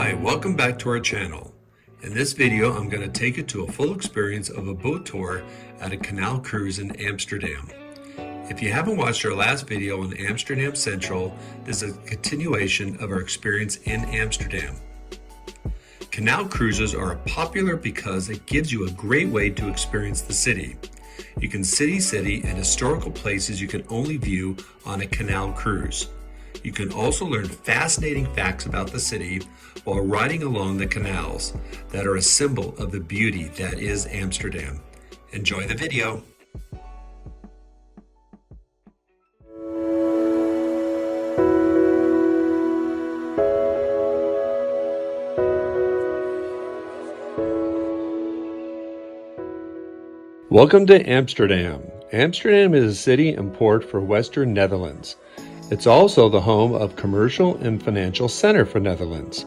Hi, welcome back to our channel. In this video, I'm going to take you to a full experience of a boat tour at a canal cruise in Amsterdam. If you haven't watched our last video on Amsterdam Central, this is a continuation of our experience in Amsterdam. Canal cruises are popular because it gives you a great way to experience the city. You can see and historical places you can only view on a canal cruise. You can also learn fascinating facts about the city while riding along the canals that are a symbol of the beauty that is Amsterdam. Enjoy the video. Welcome to Amsterdam. Amsterdam is a city and port for Western Netherlands. It's also the home of commercial and financial center for Netherlands.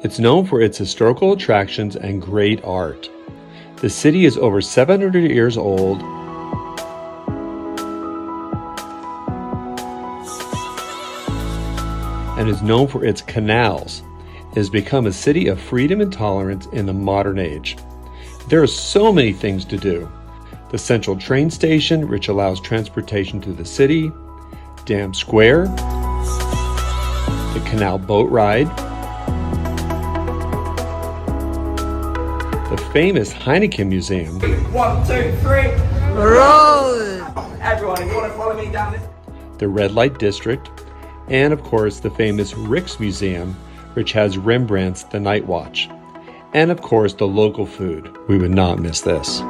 It's known for its historical attractions and great art. The city is over 700 years old and is known for its canals. It has become a city of freedom and tolerance in the modern age. There are so many things to do. The central train station, which allows transportation to the city, Dam Square, the canal boat ride, the famous Heineken Museum, 1, 2, 3, roll! Everyone, if you want to follow me down this. The Red Light District, and of course the famous Rijks Museum, which has Rembrandt's The Night Watch, and of course the local food. We would not miss this.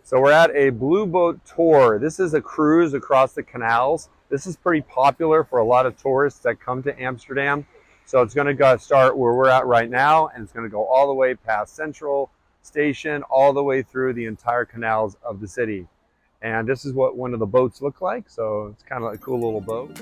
So we're at a blue boat tour. This is a cruise across the canals. This is pretty popular for a lot of tourists that come to Amsterdam. So it's going to start where we're at right now, and it's going to go all the way past Central Station, all the way through the entire canals of the city. And this is what one of the boats look like. So it's kind of like a cool little boat.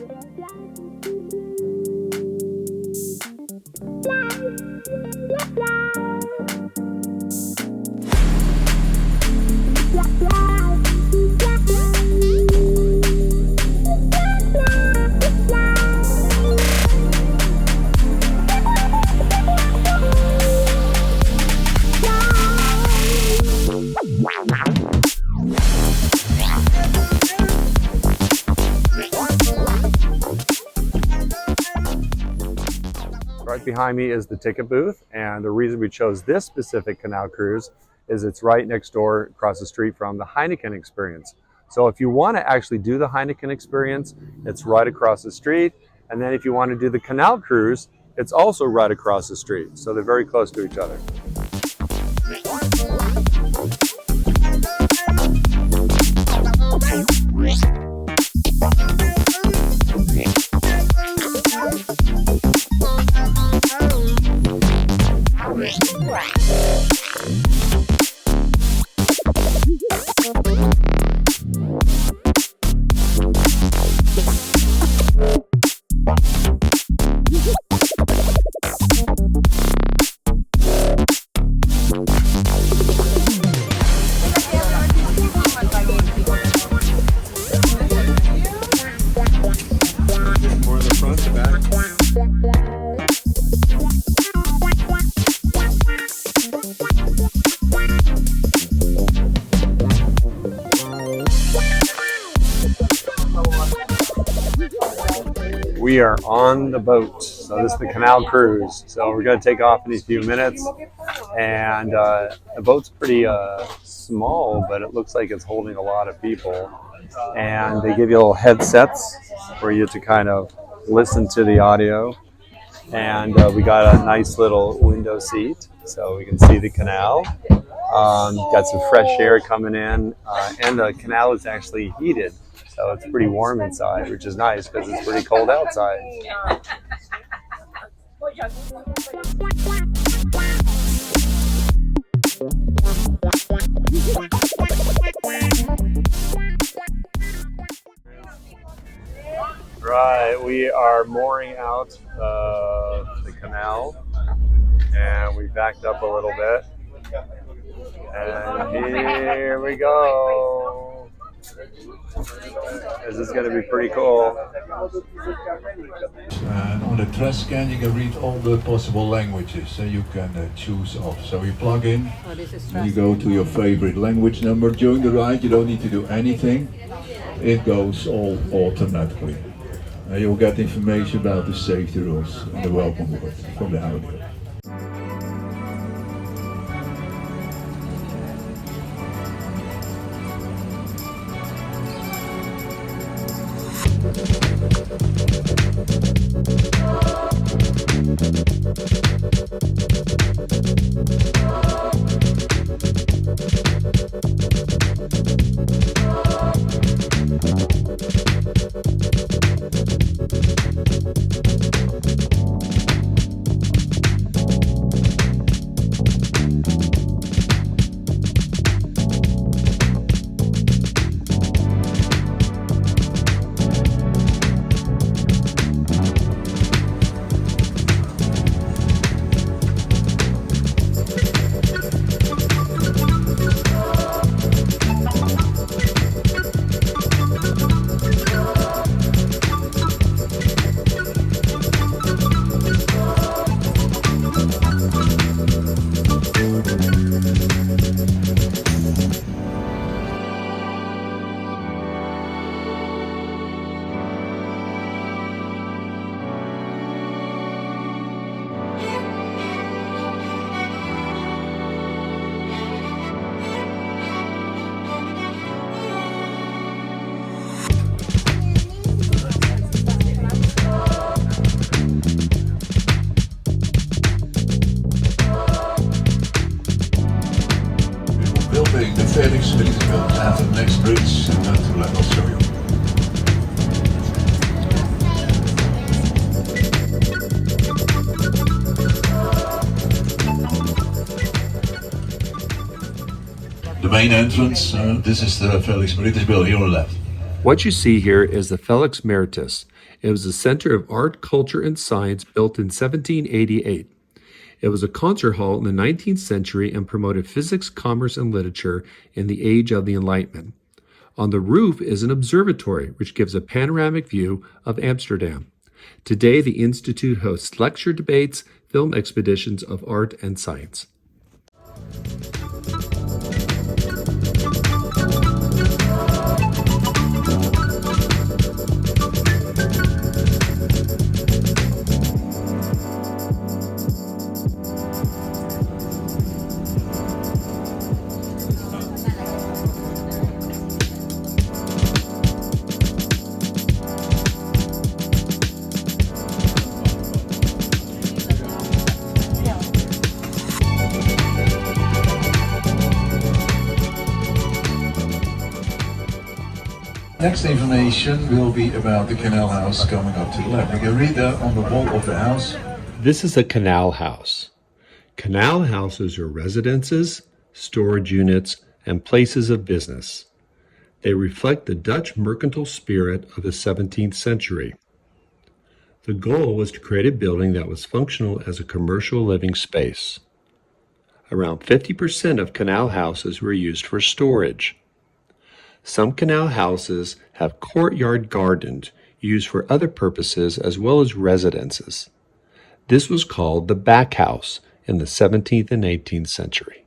Right behind me is the ticket booth, and the reason we chose this specific canal cruise is it's right next door across the street from the Heineken experience. So if you want to actually do the Heineken experience, it's right across the street, and then if you want to do the canal cruise, it's also right across the street. So they're very close to each other. We are on the boat, so this is the canal cruise. So we're going to take off in a few minutes, and the boat's pretty small, but it looks like it's holding a lot of people. And they give you little headsets for you to kind of listen to the audio. And we got a nice little window seat, so we can see the canal. Got some fresh air coming in, and the canal is actually heated. So it's pretty warm inside, which is nice because it's pretty cold outside. Right, we are mooring out the canal, and we backed up a little bit. And here we go. This is going to be pretty cool. And on the trash scan you can read all the possible languages, so you can choose off. So you plug in, and you go to your favorite language number. During the ride you don't need to do anything. It goes all automatically. You'll get information about the safety rules and the welcome word from the audio. Building the Felix British at the next bridge to let us show you. The main entrance, this is the Felix British building here on the left. What you see here is the Felix Meritus. It was a center of art, culture, and science built in 1788. It was a concert hall in the 19th century and promoted physics, commerce, and literature in the age of the Enlightenment. On the roof is an observatory, which gives a panoramic view of Amsterdam. Today, the Institute hosts lecture debates, film expeditions of art and science. Next information will be about the canal house coming up to the left. You can read that on the wall of the house. This is a canal house. Canal houses are residences, storage units, and places of business. They reflect the Dutch mercantile spirit of the 17th century. The goal was to create a building that was functional as a commercial living space. Around 50% of canal houses were used for storage. Some canal houses have courtyard gardens used for other purposes as well as residences. This was called the back house in the 17th and 18th century.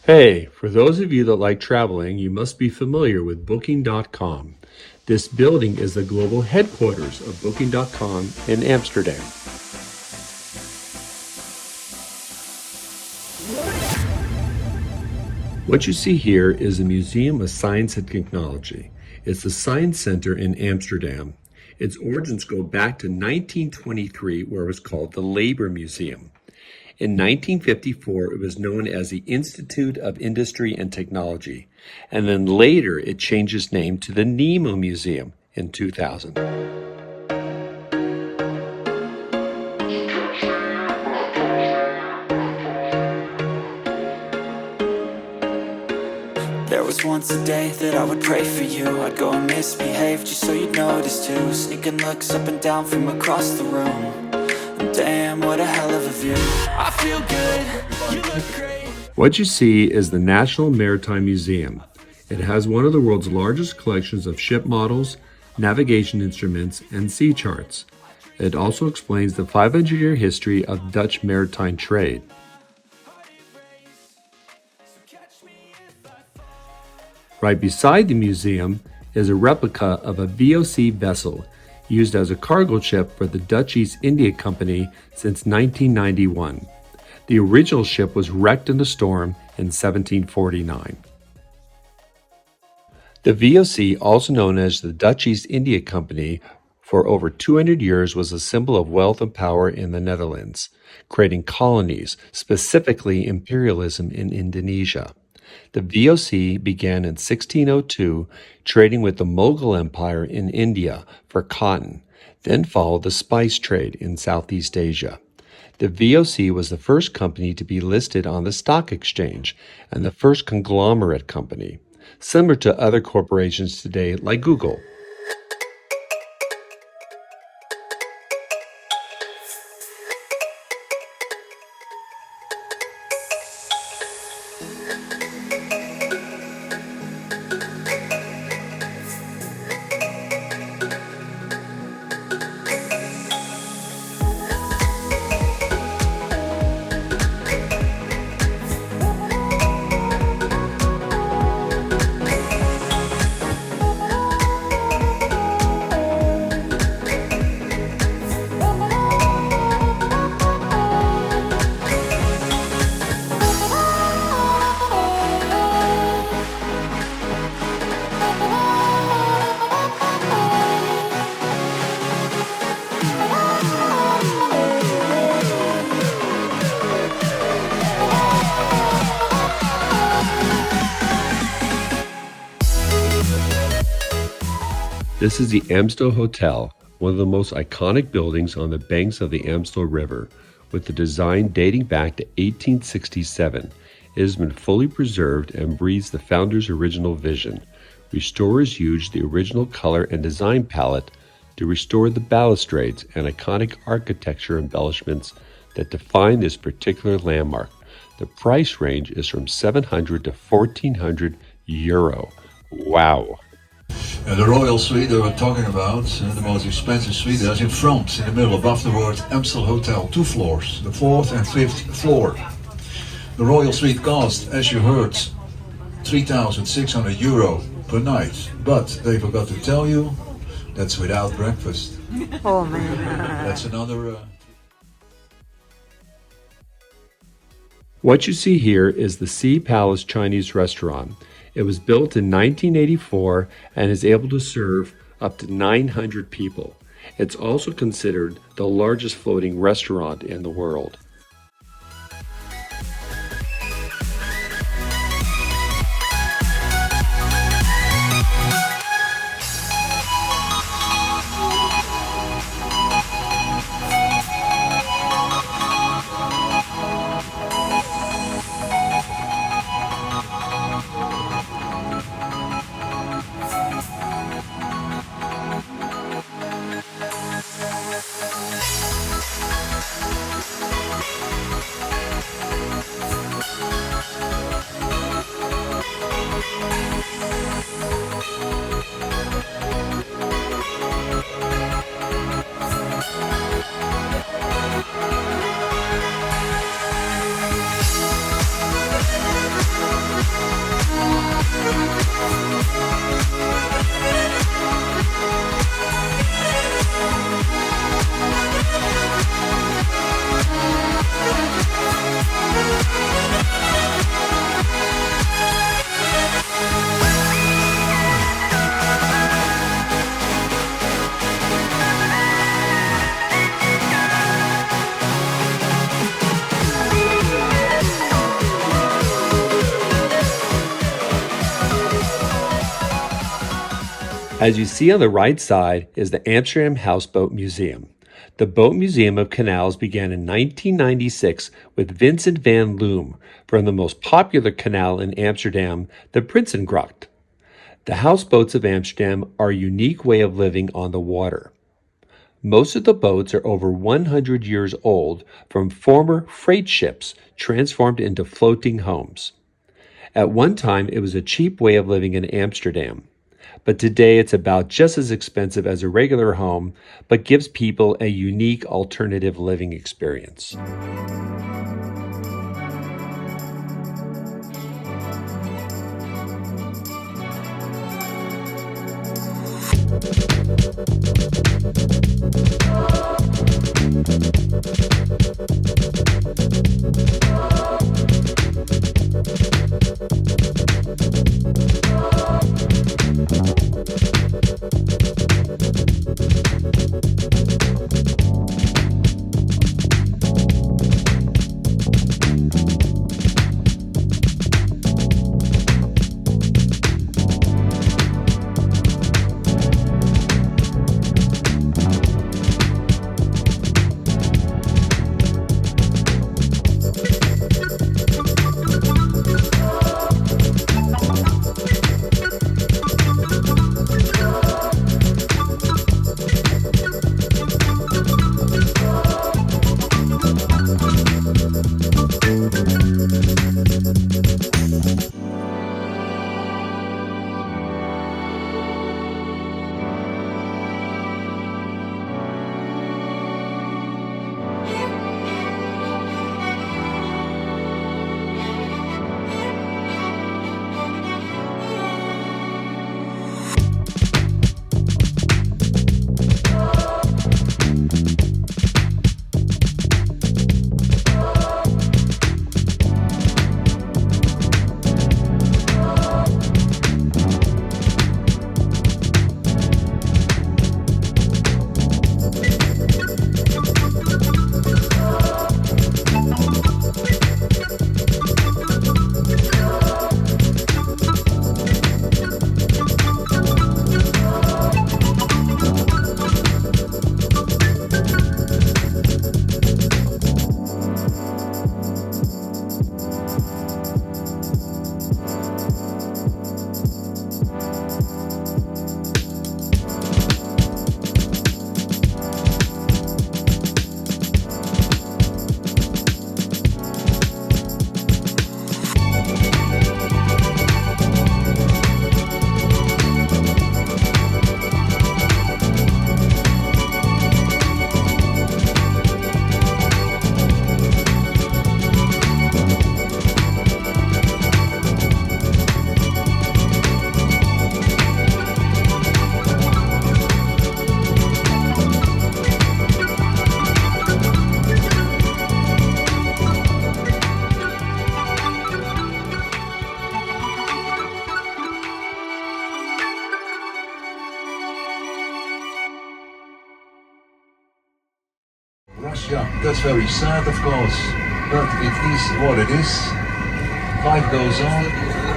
Hey, for those of you that like traveling, you must be familiar with Booking.com. This building is the global headquarters of Booking.com in Amsterdam. What you see here is the Museum of Science and Technology. It's the Science Center in Amsterdam. Its origins go back to 1923, where it was called the Labor Museum. In 1954, it was known as the Institute of Industry and Technology, and then later it changed its name to the Nemo Museum in 2000. There was once a day that I would pray for you. I'd go and misbehave just so you'd notice too. Sneaking looks up and down from across the room. Damn, what a hell of a view. I feel good, you look great. What you see is the National Maritime Museum. It has one of the world's largest collections of ship models, navigation instruments, and sea charts. It also explains the 500-year history of Dutch maritime trade. Right beside the museum is a replica of a VOC vessel used as a cargo ship for the Dutch East India Company since 1991. The original ship was wrecked in a storm in 1749. The VOC, also known as the Dutch East India Company, for over 200 years was a symbol of wealth and power in the Netherlands, creating colonies, specifically imperialism in Indonesia. The VOC began in 1602, trading with the Mughal Empire in India for cotton, then followed the spice trade in Southeast Asia. The VOC was the first company to be listed on the stock exchange and the first conglomerate company, similar to other corporations today like Google. This is the Amstel Hotel, one of the most iconic buildings on the banks of the Amstel River, with a design dating back to 1867. It has been fully preserved and breathes the founder's original vision. Restorers used the original color and design palette to restore the balustrades and iconic architecture embellishments that define this particular landmark. The price range is from 700 to 1,400 euro. Wow. The Royal Suite they were talking about, the most expensive suite, that's in front, in the middle, above the word Amstel Hotel, 2 floors, the 4th and 5th floor. The Royal Suite cost, as you heard, 3,600 euro per night, but they forgot to tell you, that's without breakfast. Oh man. That's another... What you see here is the Sea Palace Chinese restaurant. It was built in 1984 and is able to serve up to 900 people. It's also considered the largest floating restaurant in the world. As you see on the right side is the Amsterdam Houseboat Museum. The Boat Museum of Canals began in 1996 with Vincent van Loom from the most popular canal in Amsterdam, the Prinsengracht. The houseboats of Amsterdam are a unique way of living on the water. Most of the boats are over 100 years old from former freight ships transformed into floating homes. At one time, it was a cheap way of living in Amsterdam, but today it's about just as expensive as a regular home, but gives people a unique alternative living experience. Russia, that's very sad, of course, but it is what it is. Life goes on.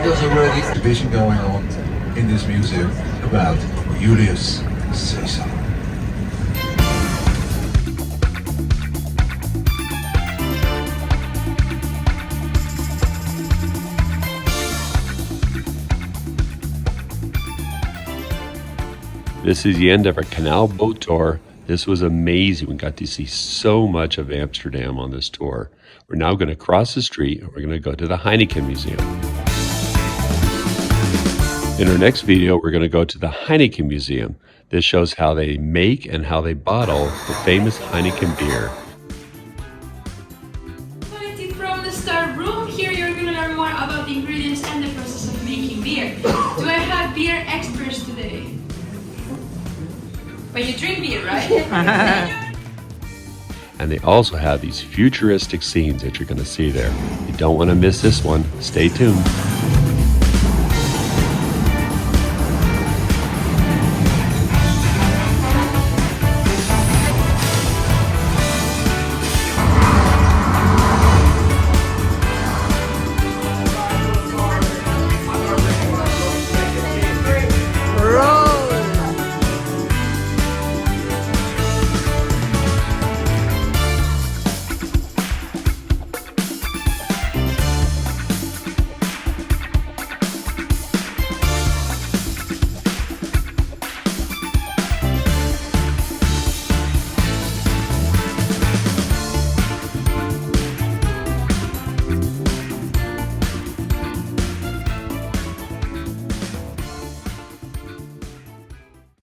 There's already a exhibition going on in this museum about Julius Caesar. This is the end of our canal boat tour. This was amazing. We got to see so much of Amsterdam on this tour. We're now going to cross the street and we're going to go to the Heineken Museum. In our next video, we're going to go to the Heineken Museum. This shows how they make and how they bottle the famous Heineken beer. Quality from the Star Room. Here you're going to learn more about the ingredients and the process of making beer. Do I have beer experts today? But you drink beer, right? And they also have these futuristic scenes that you're going to see there. You don't want to miss this one. Stay tuned.